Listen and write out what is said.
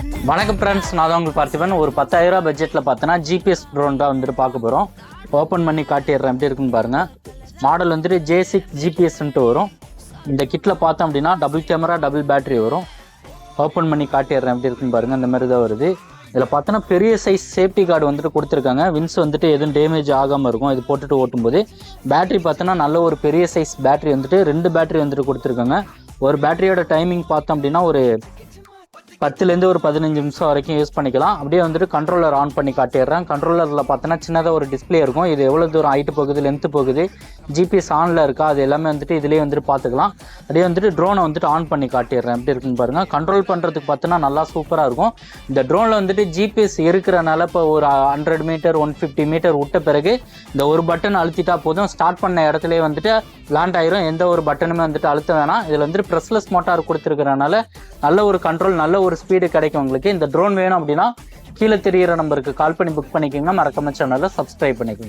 வணக்கம் ஃப்ரெண்ட்ஸ், நான் தான் உங்களுக்கு பார்த்திபன். ஒரு 10,000 ரூபா பட்ஜெட்டில் பார்த்தோன்னா ஜிபிஎஸ் ட்ரோன் தான் வந்துட்டு பார்க்க போகிறோம். ஓப்பன் பண்ணி காட்டிடுறேன் எப்படி இருக்குன்னு பாருங்கள். மாடல் வந்துட்டு J6 ஜிபிஎஸ்ன்ட்டு வரும். இந்த கிட்டில் பார்த்தோம் அப்படின்னா டபுள் கேமரா டபுள் பேட்டரி வரும். ஓப்பன் பண்ணி காட்டிடுறேன் எப்படி இருக்குன்னு பாருங்கள். இந்த மாதிரி தான் வருது. இதில் பார்த்தோன்னா பெரிய சைஸ் சேஃப்டி கார்டு வந்துட்டு கொடுத்துருக்காங்க. வின்ஸ் வந்துட்டு எதுவும் டேமேஜ் ஆகாமல் இருக்கும் இது போட்டுட்டு ஓட்டும்போது. பேட்டரி பார்த்தோன்னா நல்ல ஒரு பெரிய சைஸ் பேட்டரி வந்துட்டு 2 பேட்டரி வந்துட்டு கொடுத்துருக்காங்க. ஒரு பேட்டரியோட டைமிங் பார்த்தோம் அப்படின்னா ஒரு 10லேருந்து ஒரு 15 நிமிஷம் வரைக்கும் யூஸ் பண்ணிக்கலாம். அப்படியே வந்துட்டு கண்ட்ரோலர் ஆன் பண்ணி காட்டிடுறேன். கண்ட்ரோலரில் பார்த்தோன்னா சின்னதாக ஒரு டிஸ்பிளே இருக்கும். இது எவ்வளோ தூரம் ஹைட்டு போகுது, லென்த்து போகுது, ஜிபிஎஸ் ஆனில் இருக்கா, அது எல்லாமே வந்துட்டு இதிலே வந்துட்டு பார்த்துக்கலாம். அப்படியே வந்துட்டு ட்ரோனை வந்துட்டு ஆன் பண்ணி காட்டிடுறேன் எப்படி இருக்குன்னு பாருங்கள். கண்ட்ரோல் பண்ணுறதுக்கு பார்த்தோன்னா நல்லா சூப்பராக இருக்கும். இந்த ட்ரோனில் வந்துட்டு ஜிபிஎஸ் இருக்கிறனால இப்போ ஒரு 100 மீட்டர் 150 மீட்டர் விட்ட பிறகு இந்த ஒரு பட்டன் அழுத்திட்டா போதும். ஸ்டார்ட் பண்ண இடத்துலேயே வந்துட்டு லேண்ட் ஆயிரும். எந்த ஒரு பட்டனுமே வந்துட்டு அழுத்த வேணாம். இதில் வந்துட்டு ப்ரெஸ்லெஸ் மோட்டார் கொடுத்துருக்கிறனால நல்ல ஒரு கண்ட்ரோல், நல்ல ஒரு ஸ்பீடு கிடைக்கும் உங்களுக்கு. இந்த ட்ரோன் வேணும் அப்படின்னா கீழே தெரிகிற நம்பருக்கு கால் பண்ணி புக் பண்ணிக்கோங்க. மறக்காம சேனலை சப்ஸ்கிரைப் பண்ணிக்கோங்க.